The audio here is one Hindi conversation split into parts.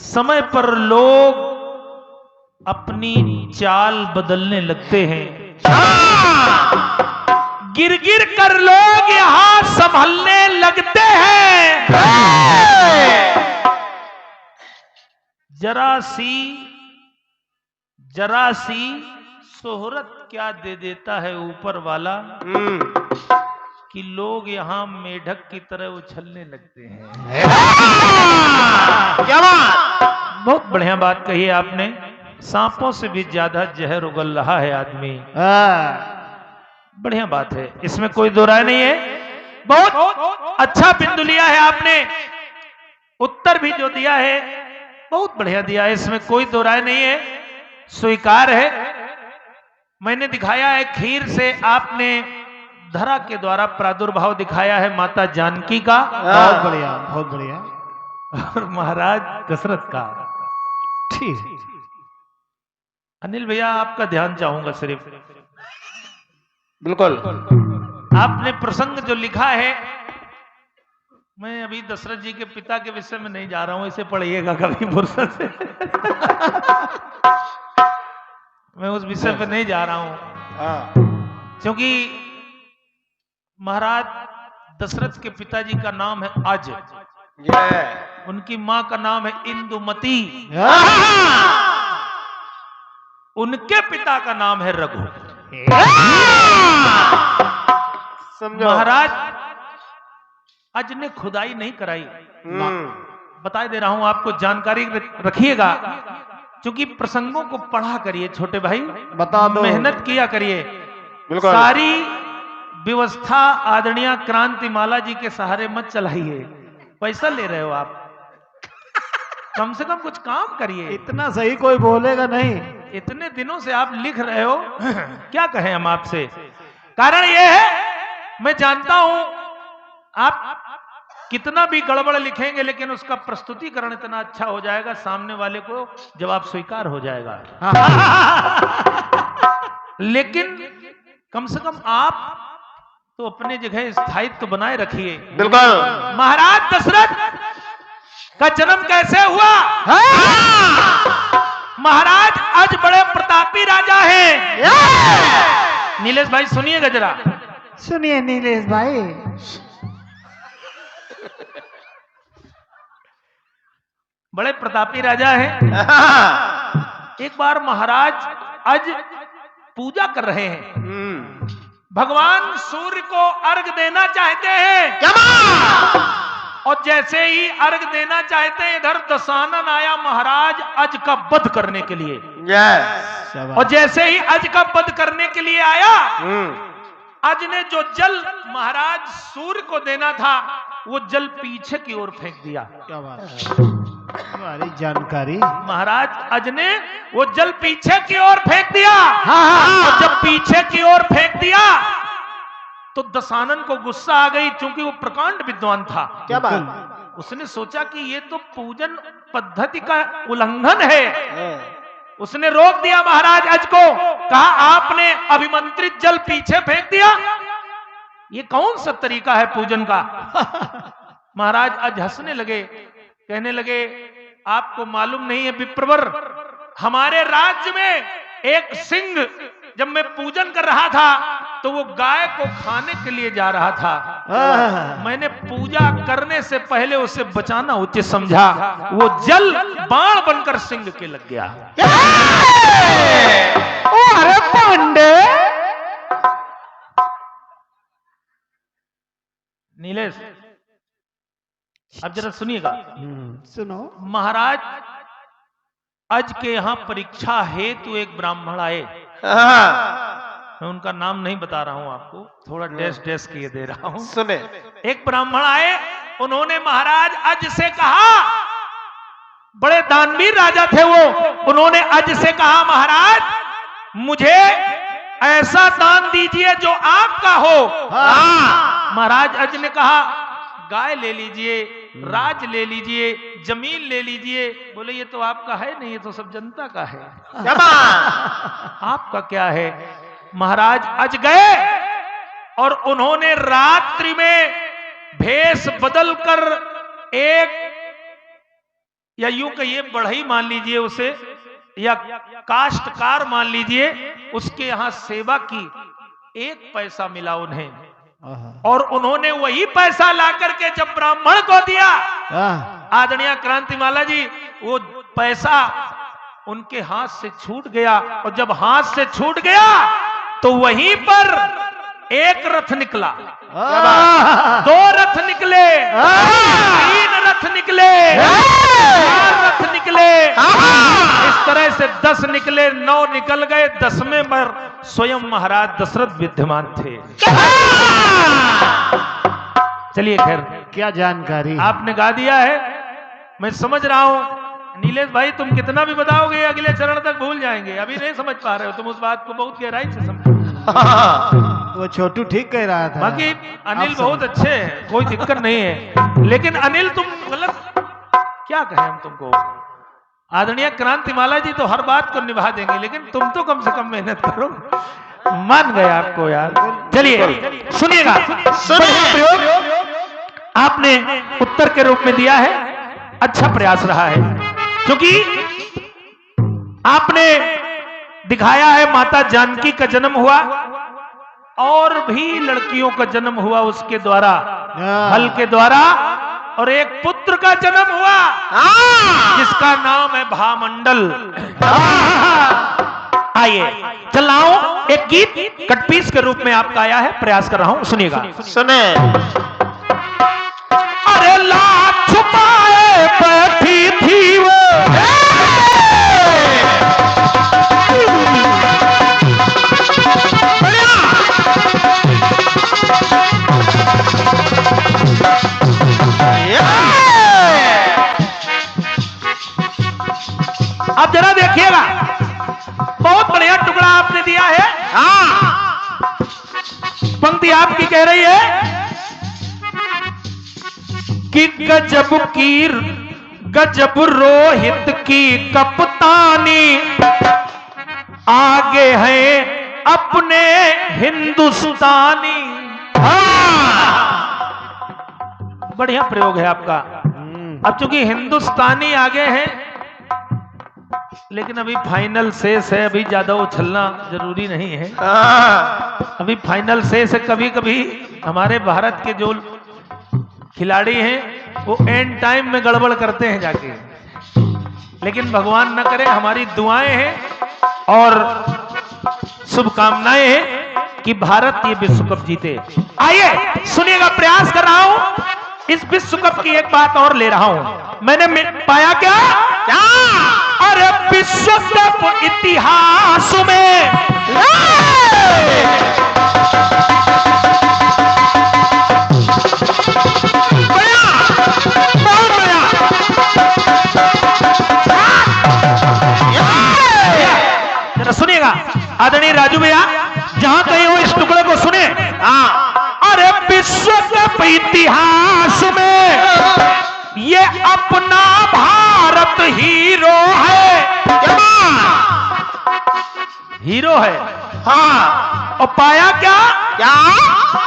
समय पर लोग अपनी चाल बदलने लगते हैं। गिर गिर कर लोग यहां संभलने लगते हैं। जरा सी शोहरत क्या दे देता है ऊपर वाला कि लोग यहां मेढक की तरह उछलने लगते हैं। क्या बात। बहुत बढ़िया बात कही है आपने। सांपों से भी ज्यादा जहर उगल रहा है आदमी। बढ़िया बात है, इसमें कोई दो राय नहीं है। बहुत अच्छा बिंदु लिया है आपने। उत्तर भी जो दिया है बहुत बढ़िया दिया है, इसमें कोई दो राय नहीं है, स्वीकार है। मैंने दिखाया है खीर से, आपने धरा के द्वारा प्रादुर्भाव दिखाया है माता जानकी का। बहुत बढ़िया, बहुत बढ़िया। और महाराज दशरथ का। ठीक। अनिल भैया आपका ध्यान चाहूंगा सिर्फ। बिल्कुल। आपने प्रसंग जो लिखा है, मैं अभी दशरथ जी के पिता के विषय में नहीं जा रहा हूं, इसे पढ़िएगा कभी फुर्सत से। मैं उस विषय पे नहीं जा रहा हूं, क्योंकि महाराज दशरथ के पिताजी का नाम है अज, उनकी मां का नाम है इंदुमती, उनके पिता का नाम है रघु। महाराज अज ने खुदाई नहीं कराई, बता दे रहा हूं आपको, जानकारी रखिएगा, क्योंकि प्रसंगों को पढ़ा करिए छोटे भाई, बता दो, मेहनत किया करिए। सारी व्यवस्था आदरणीय क्रांतिमाला जी के सहारे मत चलाइए। पैसा ले रहे हो आप, कम से कम कुछ काम करिए। इतना सही कोई बोलेगा नहीं। इतने दिनों से आप लिख रहे हो, क्या कहें हम आपसे। कारण यह है, मैं जानता हूं आप कितना भी गड़बड़ लिखेंगे, लेकिन उसका प्रस्तुतिकरण इतना अच्छा हो जाएगा, सामने वाले को जवाब स्वीकार हो जाएगा। लेकिन कम से कम आप तो अपने जगह स्थायित्व तो बनाए रखिए। बिल्कुल। महाराज दशरथ का जन्म कैसे हुआ? महाराज आज बड़े प्रतापी राजा हैं। नीलेश भाई सुनिएगा जरा। सुनिए नीलेश भाई। बड़े प्रतापी राजा हैं। एक बार महाराज आज पूजा कर रहे हैं, भगवान सूर्य को अर्घ देना चाहते हैं। और जैसे ही अर्घ देना चाहते हैं, इधर दशानन आया महाराज अज का वध करने के लिए। और जैसे ही अज का वध करने के लिए आया, अज ने जो जल महाराज सूर्य को देना था, वो जल पीछे की ओर फेंक दिया। क्या बात है, हमारी जानकारी। महाराज अज ने वो जल पीछे की ओर फेंक दिया। और जब पीछे की ओर फेंक दिया तो दशानन को गुस्सा आ गई, क्योंकि वो प्रकांड विद्वान था। क्या बात। उसने सोचा कि ये तो पूजन पद्धति का उल्लंघन है। उसने रोक दिया महाराज अज को, कहा आपने अभिमंत्रित जल पीछे फेंक दिया, ये कौन सा तरीका है पूजन का। महाराज अज हंसने लगे, कहने लगे आपको मालूम नहीं है विप्रवर, हमारे राज्य में एक सिंह जब मैं पूजन कर रहा था तो वो गाय को खाने के लिए जा रहा था। मैंने पूजा करने से पहले उसे बचाना उचित समझा, वो जल बाण बनकर सिंह के लग गया। अरे पांडे। नीलेश अब जरा सुनिएगा। सुनो। महाराज आज के यहां परीक्षा हेतु एक ब्राह्मण आए। मैं उनका नाम नहीं बता रहा हूं आपको, थोड़ा डैश डैश किए दे रहा हूं। सुने। एक ब्राह्मण आए, उन्होंने महाराज अज से कहा, बड़े दानवीर राजा थे वो, उन्होंने अज से कहा महाराज मुझे ऐसा दान दीजिए जो आपका हो। महाराज अज ने कहा गाय ले लीजिए, राज ले लीजिए, जमीन ले लीजिए। बोले ये तो आपका है नहीं, ये तो सब जनता का है। आपका क्या है? महाराज अज गए और उन्होंने रात्रि में भेष बदलकर एक या यूं कहिए बढ़ई मान लीजिए उसे, या काश्तकार मान लीजिए, उसके यहां सेवा की, 1 पैसा मिला उन्हें, और उन्होंने वही पैसा ला करके जब ब्राह्मण को दिया, आदरणीय क्रांतिमाला जी, वो पैसा उनके हाथ से छूट गया, और जब हाथ से छूट गया तो वहीं पर 1 रथ निकला, 2 रथ निकले, 3 रथ निकले, 4 रथ निकले, इस तरह से 10 निकले, 9 निकल गए, 10वें पर स्वयं महाराज दशरथ विद्यमान थे। चलिए खैर, क्या जानकारी। आपने गा दिया है, मैं समझ रहा हूं। नीलेश भाई तुम कितना भी बताओगे अगले चरण तक भूल जाएंगे, अभी नहीं समझ पा रहे हो, तुम उस बात को बहुत गहराई से समझो। वो छोटू ठीक कह रहा था। बाकी अनिल बहुत अच्छे हैं, कोई दिक्कत नहीं है, लेकिन अनिल तुम गलत, क्या कहें हम तुमको। आदरणीय क्रांतिमाला जी तो हर बात को निभा देंगे, लेकिन तुम तो कम से कम मेहनत करो। मान गए आपको यार। चलिए सुनिएगा, प्रयोग आपने उत्तर के रूप में दिया है, अच्छा प्रयास रहा है, क्योंकि आपने दिखाया है माता जानकी का जन्म हुआ, और भी लड़कियों का जन्म हुआ उसके द्वारा, हल के द्वारा, और एक पुत्र का जन्म हुआ जिसका नाम है भामंडल। आइए चलाओ, एक गीत कटपीस के रूप में आपका आया है, प्रयास कर रहा हूं, सुनिएगा। सुने। अरे लाख छुपाए बैठी थी वो, अब जरा देखिएगा, बहुत बढ़िया टुकड़ा आपने दिया है। पंक्ति आपकी कह रही है कि गजब रोहित की कप्तानी, आगे है अपने हिंदुस्तानी। बढ़िया प्रयोग है आपका। अब चूंकि हिंदुस्तानी आगे है, लेकिन अभी फाइनल शेष है, अभी ज्यादा उछलना जरूरी नहीं है। अभी फाइनल शेष है, कभी कभी हमारे भारत के जो खिलाड़ी हैं वो एंड टाइम में गड़बड़ करते हैं जाके, लेकिन भगवान न करे, हमारी दुआएं हैं और शुभकामनाएं हैं कि भारत ये विश्व कप जीते। आइए सुनिएगा, प्रयास कर रहा हूं, इस विश्व कप की एक बात और ले रहा हूं। मैंने पाया क्या, अरे विश्व कप इतिहास में जरा सुनिएगा आदरणीय राजू भैया, जहां कहीं हो इस टुकड़े को सुने। अरे विश्व कप इतिहास में ये अपना भारत हीरो है, हीरो है। हाँ, और पाया क्या,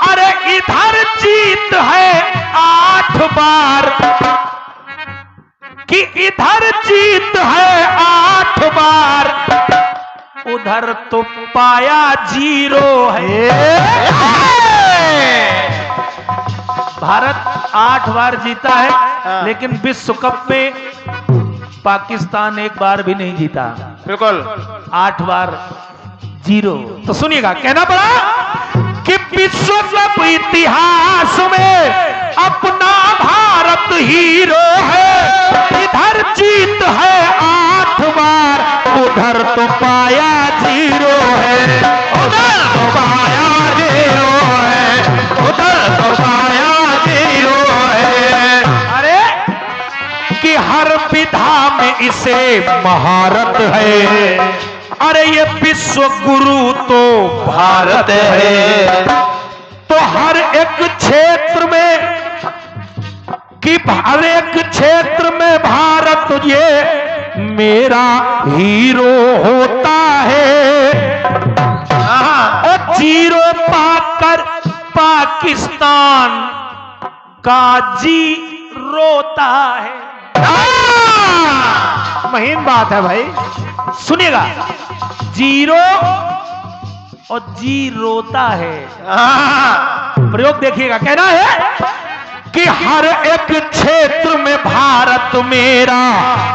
अरे इधर जीत है 8 बार, कि इधर जीत है 8 बार, उधर तो पाया 0 है। भारत 8 बार जीता है, लेकिन विश्व कप में पाकिस्तान 1 बार भी नहीं जीता। बिल्कुल 8 बार 0। तो सुनिएगा, कहना पड़ा कि विश्व कप इतिहास में अपना भारत हीरो है, इधर जीत है 8 बार, उधर तो पाया 0 है, उधर तो पाया 0 है, उधर तो पाया 0 है। अरे कि हर विधा में इसे महारत है, अरे ये विश्व गुरु तो भारत है। तो हर एक क्षेत्र में, कि हर एक क्षेत्र में भारत ये मेरा हीरो होता है। और 0 पाकर पाकिस्तान का जी रोता है। महीन बात है भाई। सुनिएगा, जीरो और जी रोता है। प्रयोग देखिएगा, कहना है कि हर एक क्षेत्र में भारत मेरा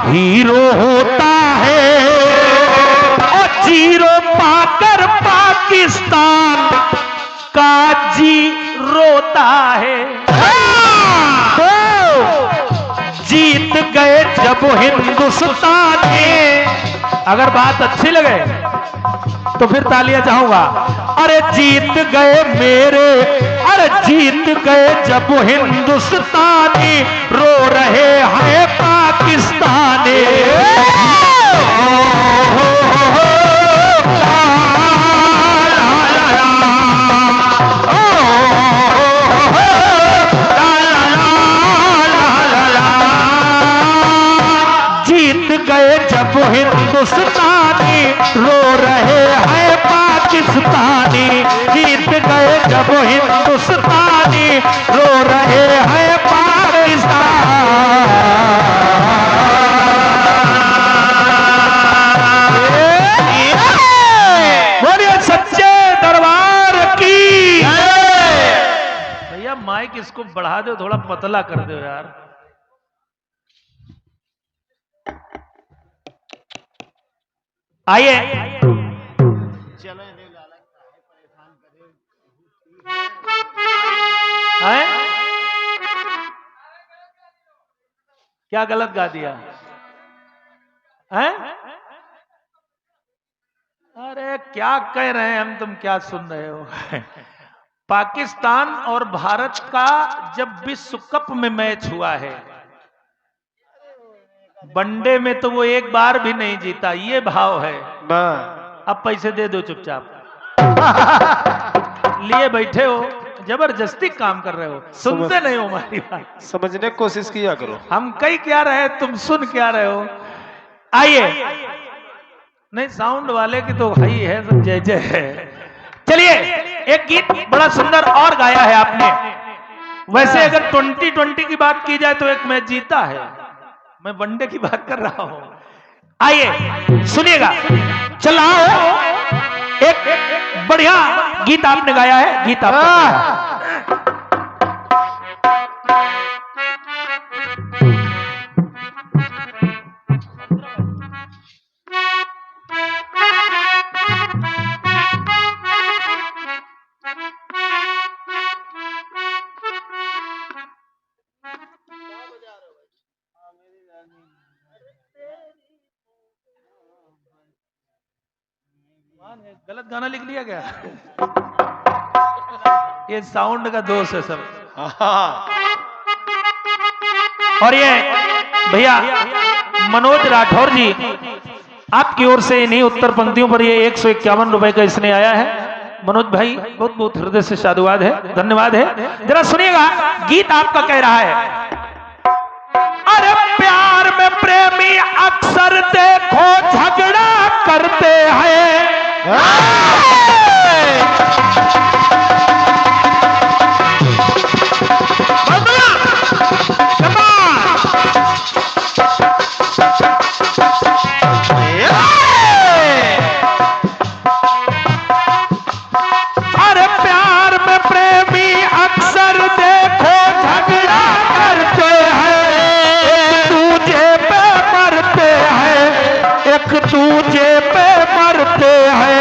हीरो होता है और जीरो पाकर पाकिस्तान का जी रोता है। जीत गए जब हिंदुस्तानी, अगर बात अच्छी लगे तो फिर तालियां चाहूंगा। अरे जीत गए मेरे, अरे जीत गए जब हिंदुस्तानी, रो रहे हैं पाकिस्तानी। जीत गए जब हिंदुस्तानी, रो रहे हैं पाकिस्तानी। जीत गए जब हिंदुस्तानी, रो रहे हैं पाकिस्तान। बोलिए सच्चे दरबार की। भैया माइक इसको बढ़ा दो, थोड़ा पतला कर दो यार। आइए, क्या गलत गा दिया है? अरे क्या कह रहे हैं हम, तुम क्या सुन रहे हो? पाकिस्तान और भारत का जब विश्व कप में मैच हुआ है, वनडे में तो वो एक बार भी नहीं जीता, ये भाव है। अब पैसे दे दो चुपचाप। लिए बैठे हो, जबरदस्ती काम कर रहे हो, सुनते नहीं हो हमारी बात। समझने की कोशिश किया करो। हम कई क्या रहे, तुम सुन क्या रहे हो? आइए, नहीं साउंड वाले की तो भाई है, सब जय जय है। चलिए, एक गीत बड़ा सुंदर और गाया है आपने। वैसे अगर 2020 की बात की जाए तो एक मैच जीता है, मैं वनडे की बात कर रहा हूं। आइए सुनिएगा, चलाओ। एक बढ़िया गीत आपने गाया है, गीत आपने गलत गाना लिख लिया क्या? ये साउंड का दोष है सब। और ये भैया मनोज राठौर जी, आपकी ओर से इन्हीं उत्तर पंक्तियों पर ये 151 रुपए का इसने आया है। मनोज भाई बहुत बहुत हृदय से साधुवाद है, धन्यवाद है। जरा सुनिएगा, गीत आपका कह रहा है। अरे प्यार में प्रेमी अक्सर देखो झगड़ा करते हैं। अरे प्यार में प्रेमी अक्सर देखो झगड़ा करते हैं, एक दूजे पे मरते हैं, एक दूजे पे मरते हैं।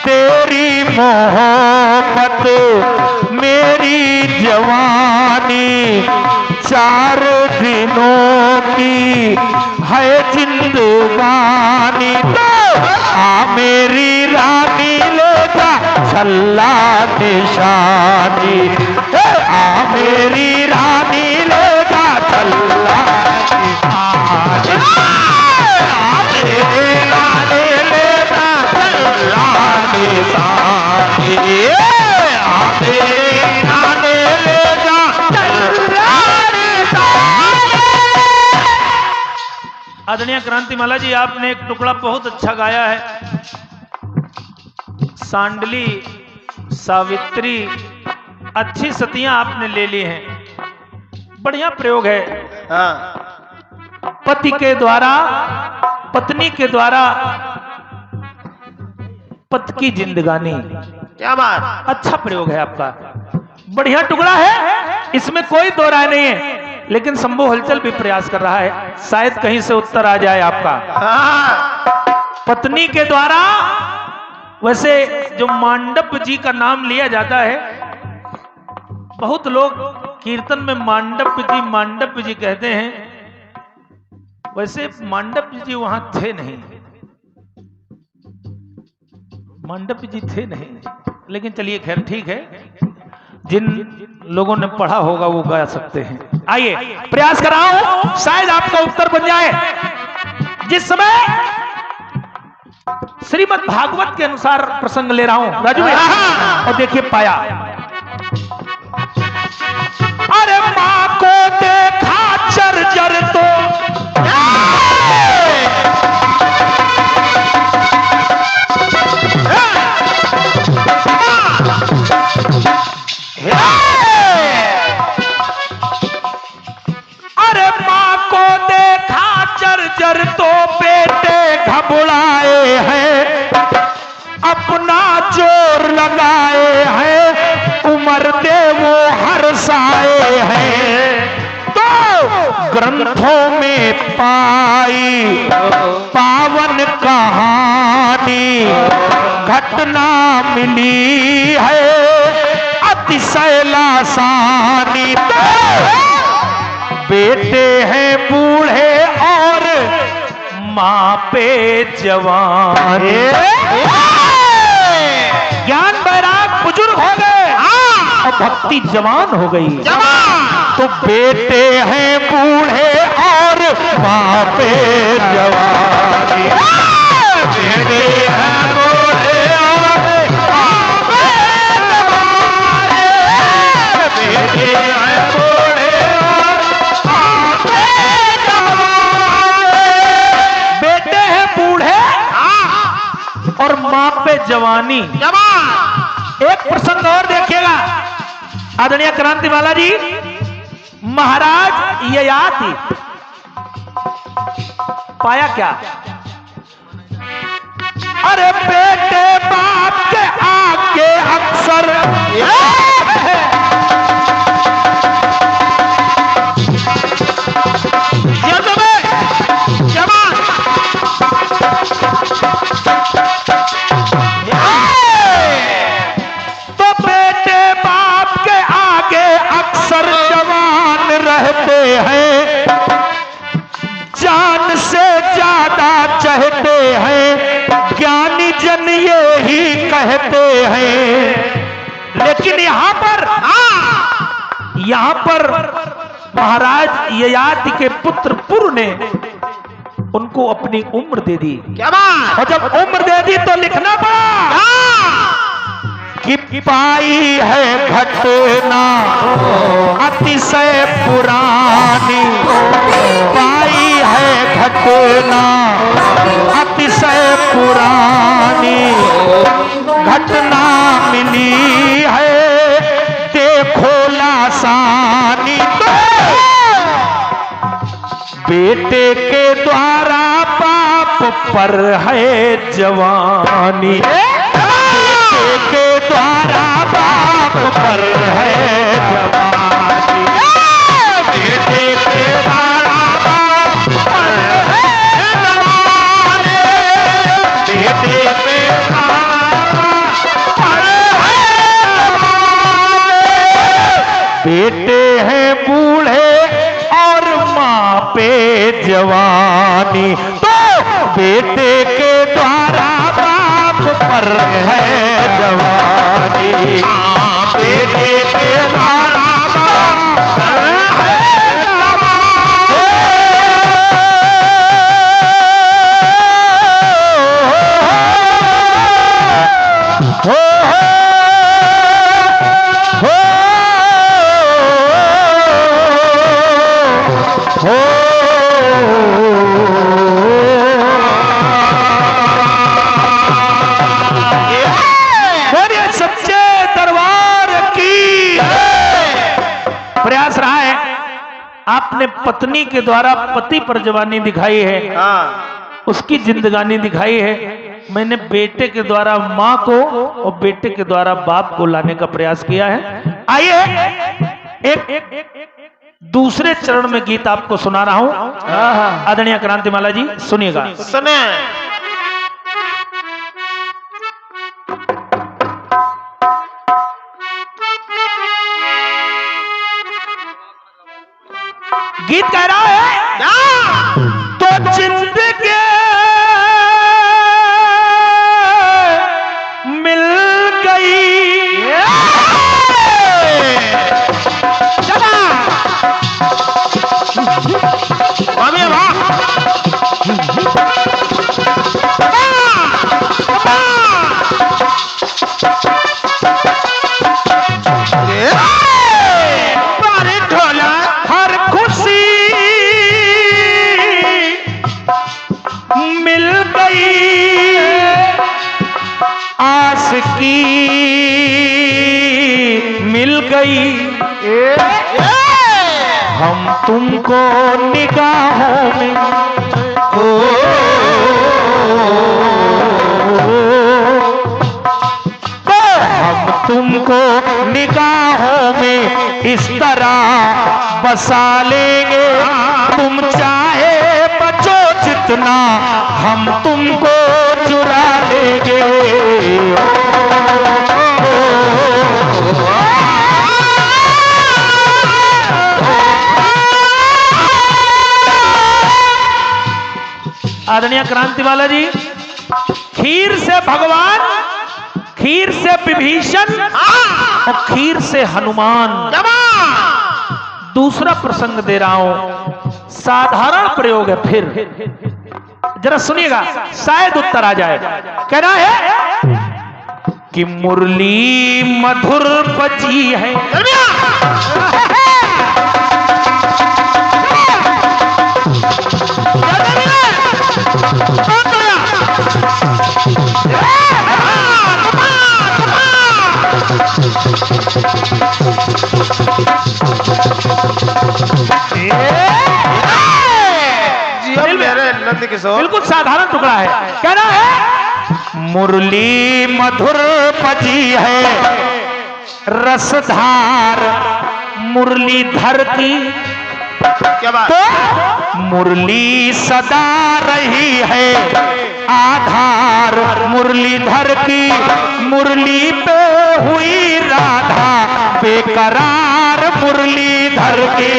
तेरी मोहब्बत मेरी जवानी 4 दिनों की है जिंदगानी। आ मेरी रानी लेगा छल्ला निशानी, आ मेरी रानी लेगा छल्ला निशानी, आ मेरी रानी लेगा छल्ला निशानी, आ मेरी रानी लेगा छल्ला निशानी। आदरणीय क्रांतिमाला जी, आपने एक टुकड़ा बहुत अच्छा गाया है। सांडली सावित्री अच्छी सतियां आपने ले ली हैं, बढ़िया प्रयोग है। पति के द्वारा पत्नी के द्वारा पति की जिंदगानी। क्या बात। अच्छा प्रयोग है आपका, बढ़िया टुकड़ा है, इसमें कोई दो राय नहीं है। लेकिन शंभू हलचल भी प्रयास कर रहा है, शायद कहीं से उत्तर आ जाए आपका। हाँ। पत्नी के द्वारा, वैसे जो मांडव जी का नाम लिया जाता है, बहुत लोग कीर्तन में मांडव जी कहते हैं, वैसे मांडव जी वहां थे नहीं, मांडव जी थे नहीं। लेकिन चलिए खैर ठीक है, जिन लोगों ने पढ़ा होगा वो गा सकते हैं। आइए प्रयास कर रहा हूं, शायद आपका उत्तर बन जाए। जिस समय श्रीमद् भागवत के अनुसार प्रसंग ले रहा हूं राजू भाई, और देखिए पाया। अरे मां को देखा चरजर तो अरे मां को देखा चरजर तो बेटे घबराए हैं, अपना जोर लगाए हैं, उम्र दे वो हर्षाए हैं। तो ग्रंथों में पाई पावन कहानी, घटना मिली है अतिशय लासानी। बेटे हैं बूढ़े और मां पे जवान, ज्ञान बैराग बुजुर्ग हो गए और भक्ति जवान हो गई। तो बेटे हैं बूढ़े और मां पे जवान, बेटे हैं बूढ़े और मां पे जवान, बेटे हैं बूढ़े और मां पे जवान, बेटे हैं बूढ़े और मां पे जवानी। एक प्रसंग और देखिएगा आदरणीय क्रांतिवाला जी, महाराज ययाति पाया क्या? अरे बेटे बाप के आगे अक्सर तो बेटे बाप के आगे अक्सर जवान रहते हैं, जान से ज्यादा चाहते हैं, ज्ञानी जन ये ही कहते हैं। लेकिन यहाँ पर महाराज ययाति के पुत्र पुरु ने उनको अपनी उम्र दे दी। क्या बात। और जब उम्र दे दी तो लिखना पड़ा कि पाई है घटना अतिशय पुरानी, पाई है घटना अतिशय पुरानी, घटना मिली है देखो लासानी। तो बेटे के द्वारा बाप पर है जवानी, बेटे के द्वारा बाप पर है जवानी, बेटे के द्वारा बाप पर है जवानी, बेटे के द्वारा पर है जवानी। बेटे हैं बूढ़े और मां पे जवानी, तो बेटे के द्वारा बाप पर है जवानी, बेटे के द्वारा बाप पर है प्रयास रहा है आपने पत्नी के द्वारा पति पर जवानी दिखाई है, उसकी जिंदगानी दिखाई है। मैंने बेटे के द्वारा माँ को और बेटे के द्वारा बाप को लाने का प्रयास किया है। आइए एक दूसरे चरण में गीत आपको सुना रहा हूं। आदरणीय क्रांतिमाला जी सुनिएगा। सुने। गीत कह रहा है तो जिंदगी मिल गई, अबे वाह मिल गई, हम तुमको निगाहों में हम तुमको निगाहों में इस तरह बसा लेंगे, तुम चाहे बचो जितना हम तुमको चुरा लेंगे। आदरणीय क्रांतिवाला जी, खीर से भगवान, खीर से विभीषण और खीर से हनुमान। दूसरा प्रसंग दे रहा हूं, साधारण प्रयोग है, फिर जरा सुनिएगा, शायद उत्तर आ जाए। कहना है कि मुरली मधुर बजी है, बिल्कुल साधारण टुकड़ा है। कहना है मुरली मधुर बजी है, रसधार मुरलीधर की, क्या बात? तो मुरली सदा रही है आधार मुरलीधर की, मुरली पे हुई राधा बेकरार मुरलीधर की।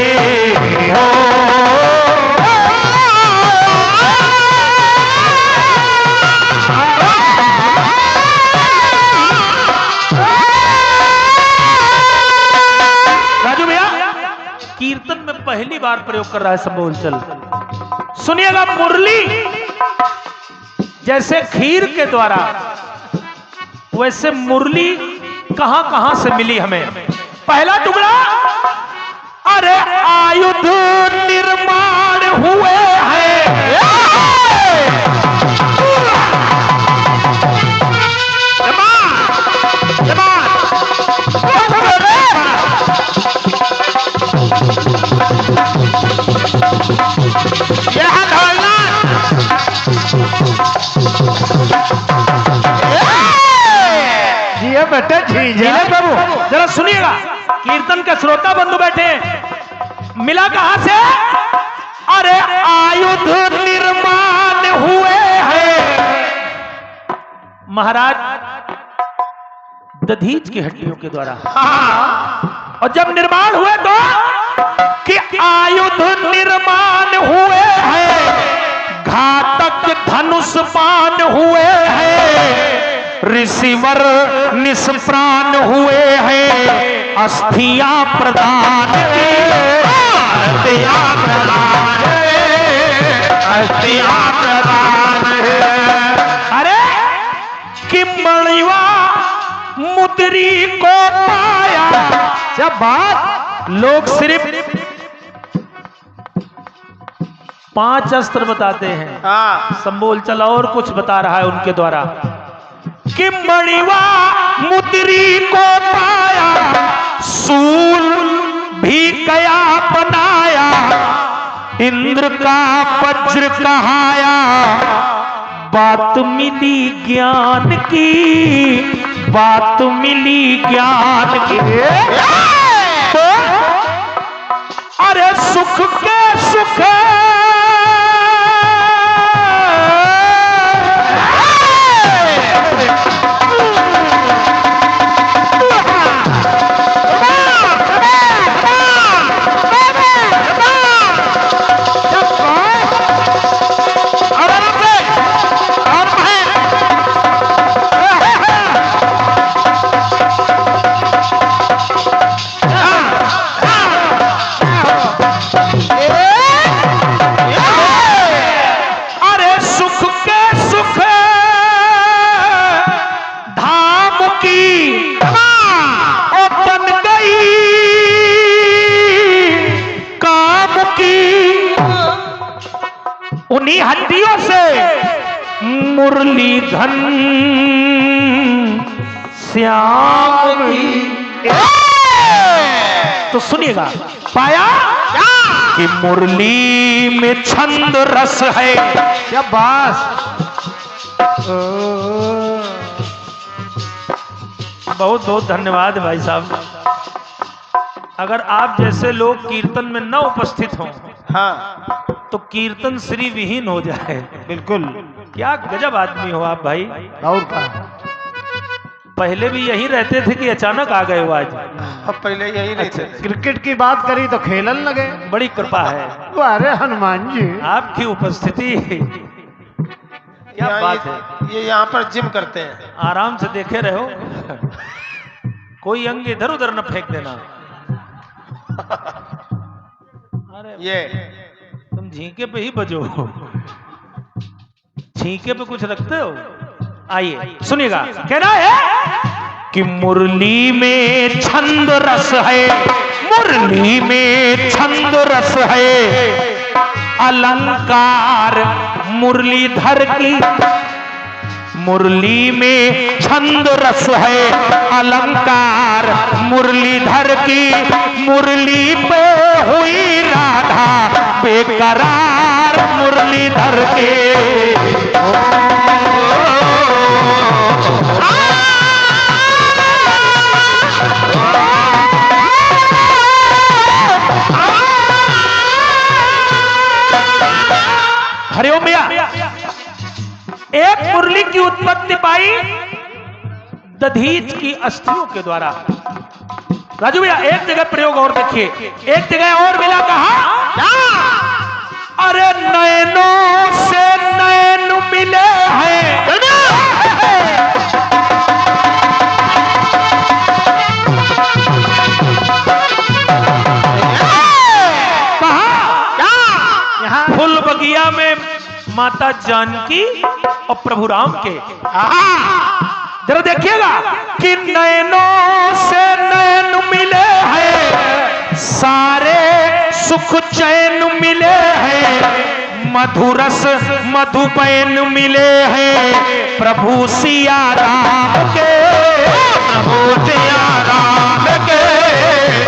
राजू भैया कीर्तन में पहली बार प्रयोग कर रहा है संबोलचल, सुनिएगा। मुरली जैसे खीर के द्वारा, वैसे मुरली कहां कहां से मिली हमें। पहला टुकड़ा, अरे आयुध निर्माण हुए हैं, बेटा झीझा बाबू जरा सुनिएगा। कीर्तन के श्रोता बंधु बैठे हैं, मिला कहां से? अरे आयुध निर्माण हुए हैं महाराज दधीच की हड्डियों के द्वारा। और जब निर्माण हुए तो कि आयुध निर्माण हुए हैं, घातक धनुष पान हुए हैं, ऋषिवर निष्प्राण हुए हैं, अस्थियां प्रदान अरे कि मणिवा मुद्री को पाया। जब बात लोग सिर्फ 5 अस्त्र बताते हैं, संबोल चला और कुछ बता रहा है उनके द्वारा कि मणिवा मुद्री को पाया, सूल भी कया बनाया, इंद्र का वज्र कहाया, बात मिली ज्ञान की, बात मिली ज्ञान की। तो अरे सुख के सुख उन्हीं हड्डियों से मुरलीधन श्याम की। तो सुनिएगा, पाया कि मुरली में छंद रस है। क्या बात। बहुत बहुत धन्यवाद भाई साहब। अगर आप जैसे लोग कीर्तन में न उपस्थित हों, हाँ तो कीर्तन श्री विहीन हो जाए। बिल्कुल। क्या गजब आदमी हो आप भाई। और का पहले भी यही रहते थे कि अचानक आ गए हो आज? अब पहले यही नहीं थे। क्रिकेट की बात करी तो खेलन लगे। बड़ी कृपा है अरे हनुमान जी, आपकी उपस्थिति। क्या यहाँ बात है। ये यहाँ पर जिम करते हैं। आराम से देखे रहो, कोई अंग इधर उधर न फेंक देना। अरे ये तुम झींके पे ही बजो, छींके पे कुछ रखते हो। आइए सुनिएगा, कहना है कि मुरली में छंद रस है, मुरली में छंद रस है, अलंकार मुरलीधर की। मुरली में छंद रस है, अलंकार मुरलीधर की। मुरली पे हुई राधा बेकरार मुरलीधर के। हरिओम भैया। एक मुरली की उत्पत्ति पाई दधीच की अस्थियों के द्वारा। राजू भैया एक जगह प्रयोग और देखिए, एक जगह और मिला, कहा अरे नैनों से नैन मिले हैं, कहा फुल बगिया में माता जानकी और प्रभु राम के। जरा देखिएगा कि नैनों से नैन मिले हैं, सारे सुख चैन मिले हैं, मधुरस मधुपैन मिले हैं प्रभु सिया राम के, प्रभु सिया राम के,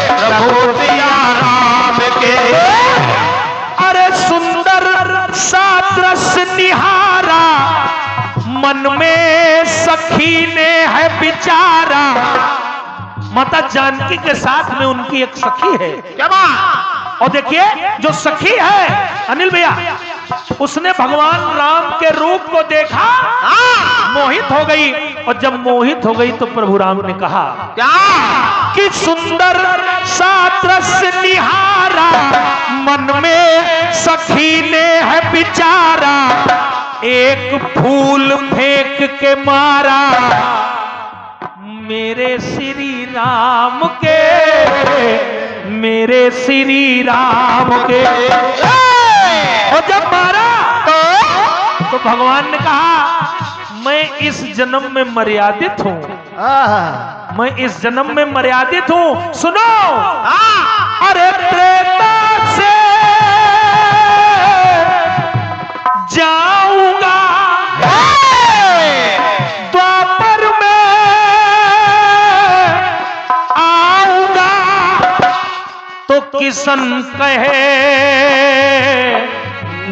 प्रभु सिया राम के। अरे सुंदर सा दृश्य निहारा, मन में सखी ने है बिचारा। माता जानकी के साथ में उनकी एक सखी है। क्या बात। और देखिए जो सखी है अनिल भैया, उसने भगवान राम के रूप को देखा, मोहित हो गई। और जब मोहित हो गई तो प्रभु राम ने कहा क्या कि सुंदर सा दृश्य निहारा, मन में सखी ने है बिचारा, एक फूल फेंक के मारा मेरे श्री राम के, मेरे श्री राम के। और जब मारा तो भगवान ने कहा मैं इस जन्म में मर्यादित हूं, मैं इस जन्म में मर्यादित हूं। सुनो, अरे त्रेता से जाऊंगा, द्वापर में आऊंगा, तो किसन कहे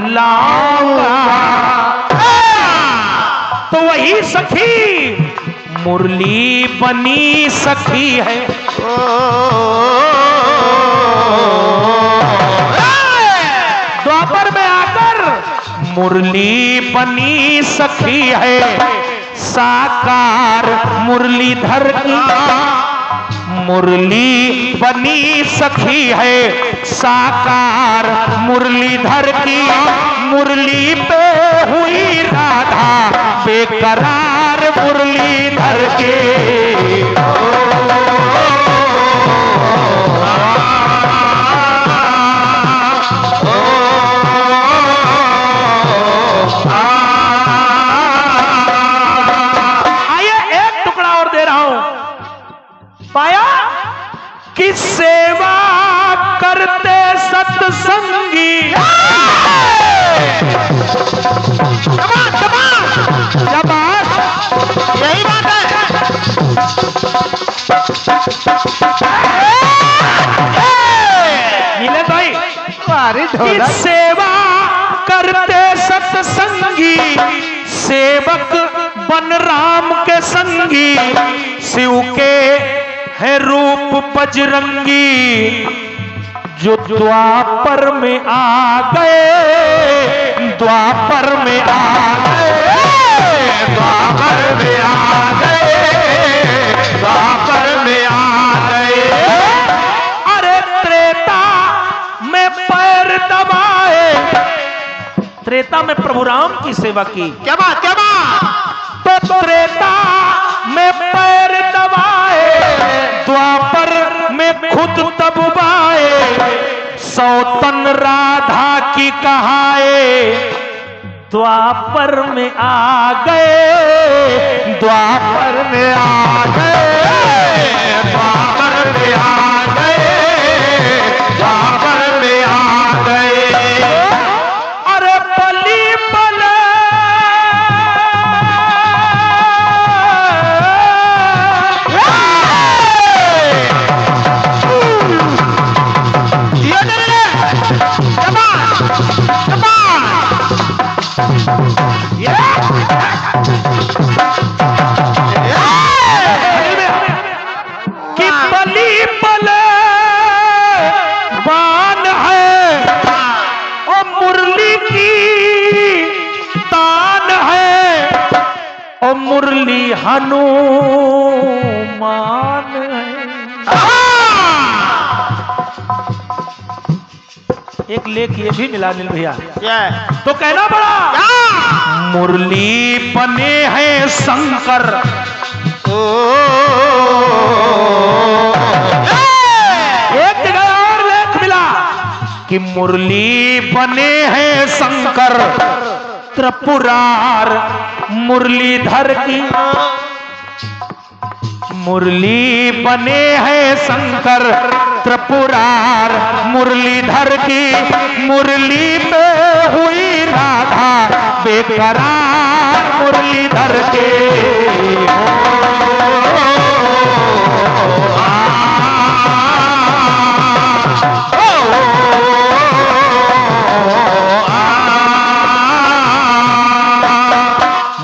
लाऊंगा, तो वही सखी मुरली बनी सखी है। द्वापर में आकर मुरली बनी सखी है, साकार मुरलीधर की मुरली बनी सखी है, साकार मुरलीधर की मुरली पे हुई राधा बेकरार मुरलीधर के। पाया कि सेवा करते सत्संगी, क्या बात, यही बात है मिले भाई। कि सेवा करते सत्संगी, सेवक बन राम के संगी, शिव के है रूप बजरंगी, जो द्वापर में आ गए, द्वापर में आ गए, द्वापर में आ गए, द्वापर में आ गए। अरे त्रेता में पैर दबाए, त्रेता में प्रभु राम की सेवा की, क्या बात, क्या बात। तो त्रेता में पैर दबाए, द्वापर में खुद दबाए, सौतन राधा की कहाए, द्वापर में आ गए, द्वापर में आ गए, द्वापर में आ गए, द्वापर में आ गए। अरे बलि बले कि बलि बले बान है, और मुरली की तान है, और मुरली हनुमान है। एक लेख ये भी मिला नील भैया, तो कहना पड़ा मुरली बने हैं शंकर, एक जगह और लेख मिला कि मुरली बने हैं शंकर, त्रिपुरार मुरलीधर की, मुरली बने हैं शंकर, त्रिपुरार मुरलीधर की, मुरली पे हुई राधा बेकरार मुरलीधर के।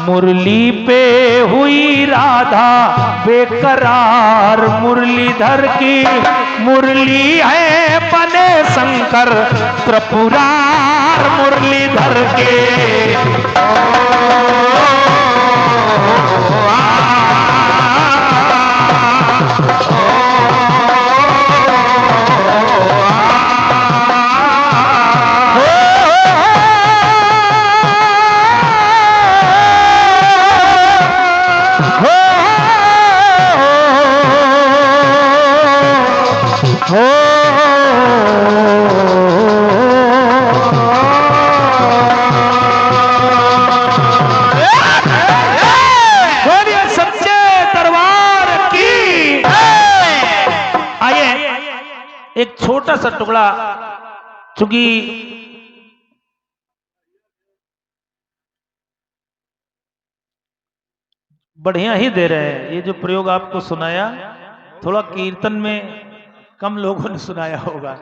मुरली पे हुई राधा बेकरार मुरलीधर की, मुरली है बने शंकर, त्रिपुरार मुरलीधर के। एक छोटा सा टुकड़ा, चूंकि बढ़िया ही दे रहे हैं, ये जो प्रयोग आपको सुनाया थोड़ा कीर्तन में कम लोगों ने सुनाया होगा।